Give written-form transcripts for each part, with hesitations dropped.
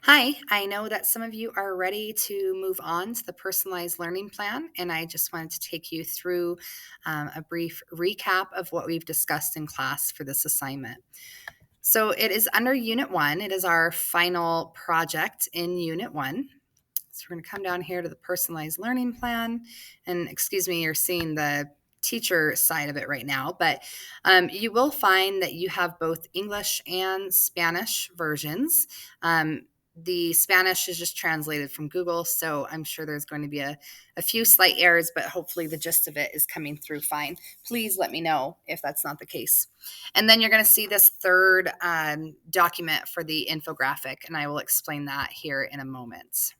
Hi, I know that some of you are ready to move on to the personalized learning plan, and I just wanted to take you through a brief recap of what we've discussed in class for this assignment. So it is under Unit 1. It is our final project in Unit 1. So we're going to come down here to the personalized learning plan. And excuse me, you're seeing the teacher side of it right now, but you will find that you have both English and Spanish versions. The Spanish is just translated from Google, so I'm sure there's going to be a few slight errors, but hopefully the gist of it is coming through fine. Please let me know if that's not the case. And then you're going to see this third document for the infographic, and I will explain that here in a moment.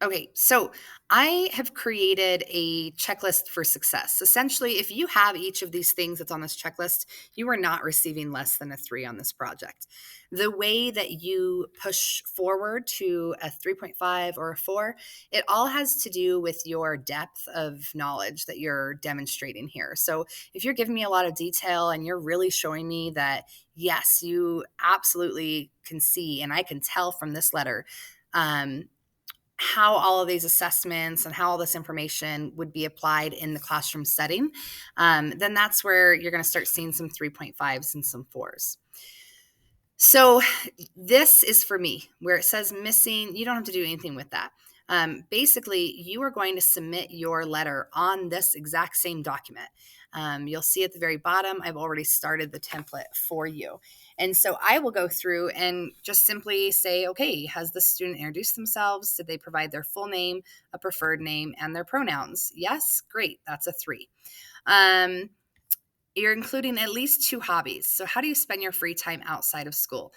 Okay, so I have created a checklist for success. Essentially, if you have each of these things that's on this checklist, you are not receiving less than a 3 on this project. The way that you push forward to a 3.5 or a 4, it all has to do with your depth of knowledge that you're demonstrating here. So, if you're giving me a lot of detail and you're really showing me that, yes, you absolutely can see, and I can tell from this letter, um, how all of these assessments and how all this information would be applied in the classroom setting, then that's where you're going to start seeing some 3.5s and some 4s. So this is for me where it says missing. You don't have to do anything with that. Basically, you are going to submit your letter on this exact same document. You'll see at the very bottom, I've already started the template for you. And so I will go through and just simply say, okay, has the student introduced themselves? Did they provide their full name, a preferred name, and their pronouns? Yes, great, that's a 3. Um, you're including at least 2 hobbies. So, how do you spend your free time outside of school?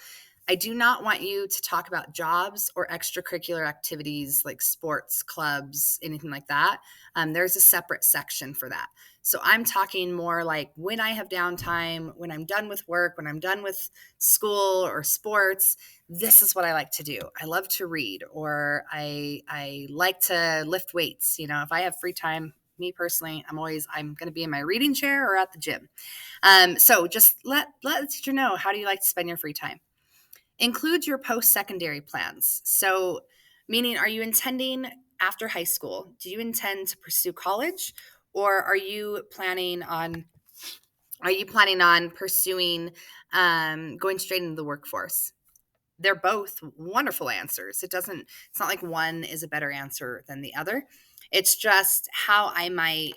I do not want you to talk about jobs or extracurricular activities like sports, clubs, anything like that. There's a separate section for that. So, I'm talking more like when I have downtime, when I'm done with work, when I'm done with school or sports, this is what I like to do. I love to read, or I like to lift weights. If I have free time, me personally, I'm going to be in my reading chair or at the gym. So just let the teacher know, how do you like to spend your free time? Include your post-secondary plans. So meaning, are you intending after high school? Do you intend to pursue college, or are you planning on pursuing going straight into the workforce? They're both wonderful answers. It's not like one is a better answer than the other. It's just how I might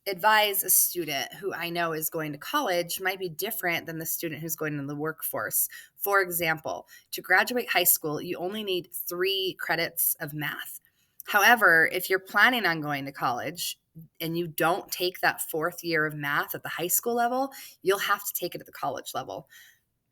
advise a student who I know is going to college might be different than the student who's going into the workforce. For example, to graduate high school, you only need 3 credits of math. However, if you're planning on going to college and you don't take that 4th year of math at the high school level, you'll have to take it at the college level.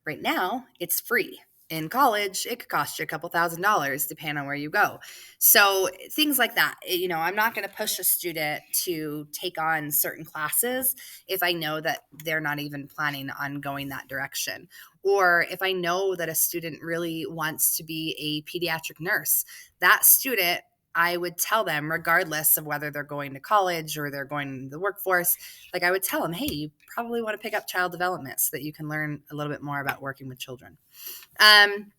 Right now, it's free. In college, it could cost you a couple $1,000s depending on where you go. So things like that. I'm not going to push a student to take on certain classes if I know that they're not even planning on going that direction. Or if I know that a student really wants to be a pediatric nurse, that student, I would tell them, regardless of whether they're going to college or they're going into the workforce, like I would tell them, hey, you probably want to pick up child development so that you can learn a little bit more about working with children. Um,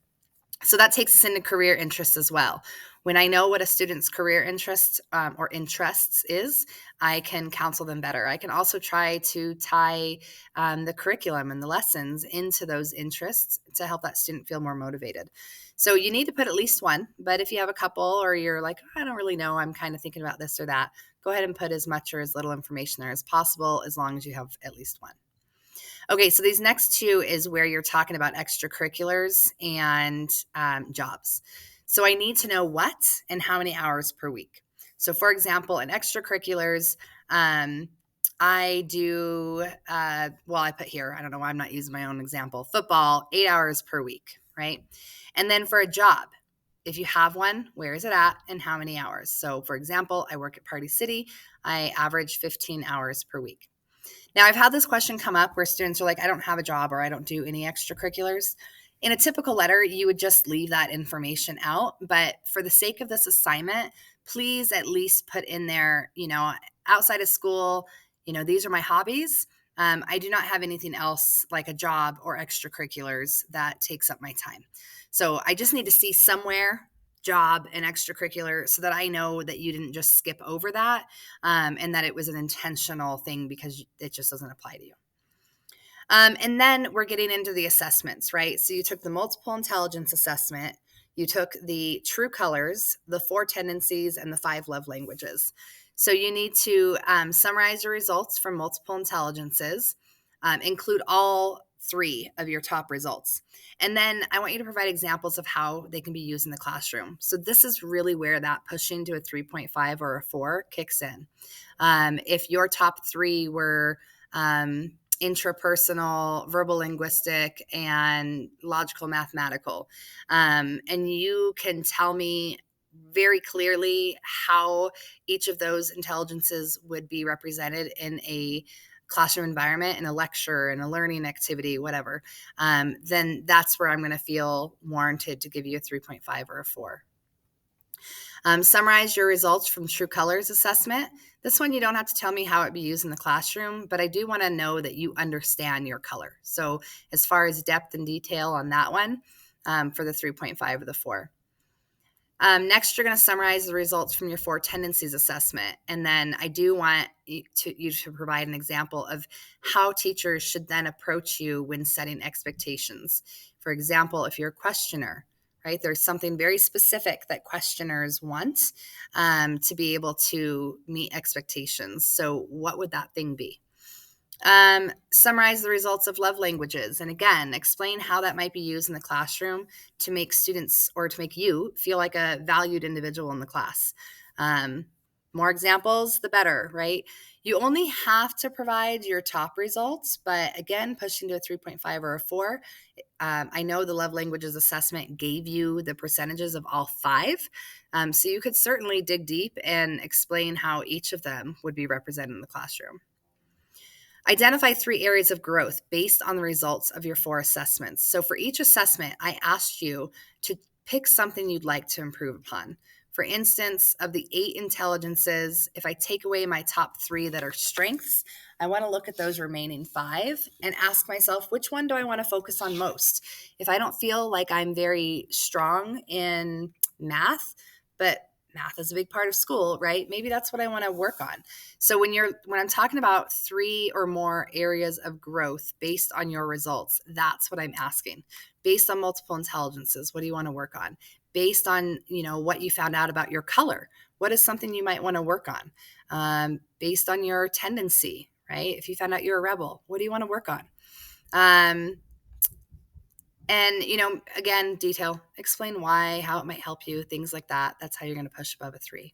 so that takes us into career interests as well. When I know what a student's career interest or interests is, I can counsel them better. I can also try to tie the curriculum and the lessons into those interests to help that student feel more motivated. So you need to put at least one, but if you have a couple, or you're like, I don't really know, I'm kind of thinking about this or that, go ahead and put as much or as little information there as possible, as long as you have at least one. Okay, so these next 2 is where you're talking about extracurriculars and jobs. So I need to know what and how many hours per week. So, for example, in extracurriculars, I do, I put here, I don't know why I'm not using my own example, football, 8 hours per week, right? And then for a job, if you have one, where is it at and how many hours? So, for example, I work at Party City, I average 15 hours per week. Now, I've had this question come up where students are like, I don't have a job or I don't do any extracurriculars. In a typical letter, you would just leave that information out. But for the sake of this assignment, please at least put in there, outside of school, these are my hobbies. I do not have anything else like a job or extracurriculars that takes up my time. So I just need to see somewhere job and extracurricular so that I know that you didn't just skip over that, and that it was an intentional thing because it just doesn't apply to you. And then we're getting into the assessments, right? So you took the multiple intelligence assessment, you took the true colors, the 4 tendencies, and the 5 love languages. So you need to summarize your results from multiple intelligences, include all 3 of your top results. And then I want you to provide examples of how they can be used in the classroom. So this is really where that pushing to a 3.5 or a 4 kicks in. If your top 3 were intrapersonal, verbal linguistic, and logical mathematical. And you can tell me very clearly how each of those intelligences would be represented in a classroom environment, in a lecture, in a learning activity, whatever, then that's where I'm going to feel warranted to give you a 3.5 or a 4. Summarize your results from True Colors assessment. This one, you don't have to tell me how it be used in the classroom, but I do want to know that you understand your color. So as far as depth and detail on that one, for the 3.5 or the 4. Next, you're going to summarize the results from your 4 tendencies assessment. And then I do want you to provide an example of how teachers should then approach you when setting expectations. For example, if you're a questioner, right, there's something very specific that questioners want to be able to meet expectations. So what would that thing be? Summarize the results of love languages. And again, explain how that might be used in the classroom to make students or to make you feel like a valued individual in the class. More examples, the better, right? You only have to provide your top results, but again, pushing to a 3.5 or a 4. I know the love languages assessment gave you the percentages of all 5. So you could certainly dig deep and explain how each of them would be represented in the classroom. Identify 3 areas of growth based on the results of your 4 assessments. So for each assessment, I asked you to pick something you'd like to improve upon. For instance, of the 8 intelligences, if I take away my top 3 that are strengths, I want to look at those remaining 5 and ask myself, which one do I want to focus on most? If I don't feel like I'm very strong in math, but math is a big part of school, right? Maybe that's what I want to work on. So when I'm talking about 3 or more areas of growth based on your results, that's what I'm asking. Based on multiple intelligences, what do you want to work on? Based on, what you found out about your color, what is something you might want to work on? Based on your tendency, right? If you found out you're a rebel, what do you want to work on? And, again, detail, explain why, how it might help you, things like that. That's how you're going to push above a 3.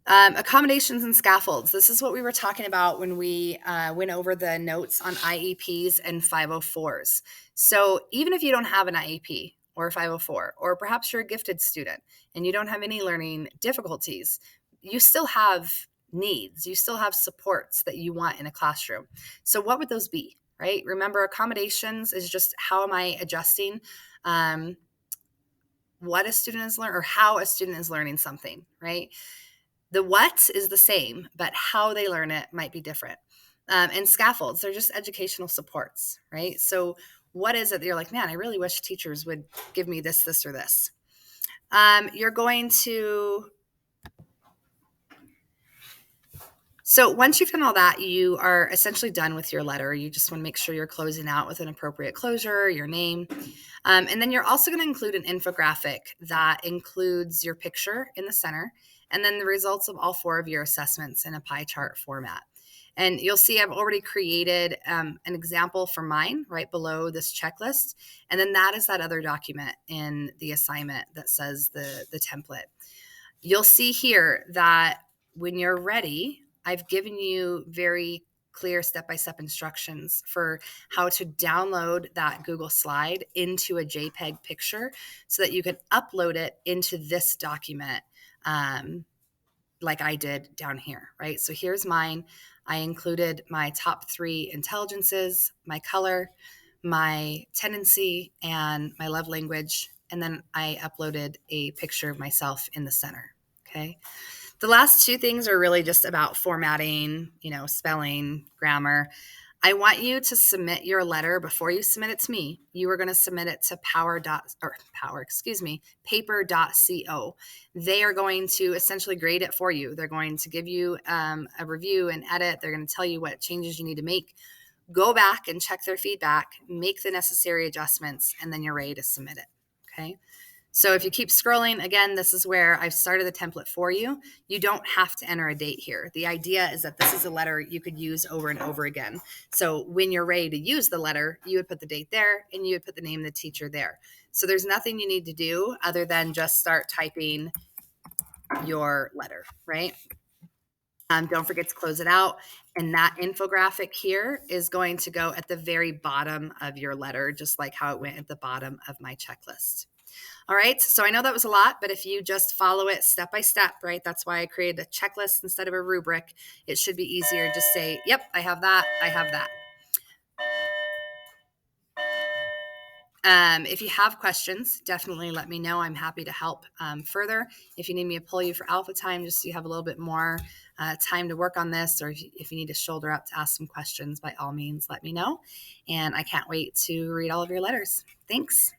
Accommodations and scaffolds. This is what we were talking about when we went over the notes on IEPs and 504s. So even if you don't have an IEP or a 504, or perhaps you're a gifted student and you don't have any learning difficulties, you still have needs. You still have supports that you want in a classroom. So what would those be, right? Remember, accommodations is just how am I adjusting what a student is learning or how a student is learning something, right? The what is the same, but how they learn it might be different. And scaffolds, they're just educational supports, right? So what is it that you're like, man, I really wish teachers would give me this, this, or this? You're going to, so once you've done all that, you are essentially done with your letter. You just want to make sure you're closing out with an appropriate closure, your name. And then you're also going to include an infographic that includes your picture in the center, and then the results of all 4 of your assessments in a pie chart format. And you'll see I've already created an example for mine right below this checklist. And then that is that other document in the assignment that says the template. You'll see here that when you're ready, I've given you very clear step-by-step instructions for how to download that Google slide into a JPEG picture so that you can upload it into this document like I did down here, right? So here's mine. I included my top 3 intelligences, my color, my tendency, and my love language. And then I uploaded a picture of myself in the center, okay? The last two things are really just about formatting, spelling, grammar. I want you to submit your letter before you submit it to me. You are going to submit it to paper.co. They are going to essentially grade it for you. They're going to give you a review and edit. They're going to tell you what changes you need to make. Go back and check their feedback, make the necessary adjustments, and then you're ready to submit it. Okay. So if you keep scrolling, again, this is where I've started the template for you. You don't have to enter a date here. The idea is that this is a letter you could use over and over again. So when you're ready to use the letter, you would put the date there and you would put the name of the teacher there. So there's nothing you need to do other than just start typing your letter, right? Don't forget to close it out. And that infographic here is going to go at the very bottom of your letter, just like how it went at the bottom of my checklist. All right, so I know that was a lot, but if you just follow it step by step, right? That's why I created a checklist instead of a rubric. It should be easier. Just say, yep, I have that, I have that. If you have questions, definitely let me know. I'm happy to help further. If you need me to pull you for alpha time, just so you have a little bit more time to work on this, or if you need to shoulder up to ask some questions, by all means, let me know. And I can't wait to read all of your letters. Thanks.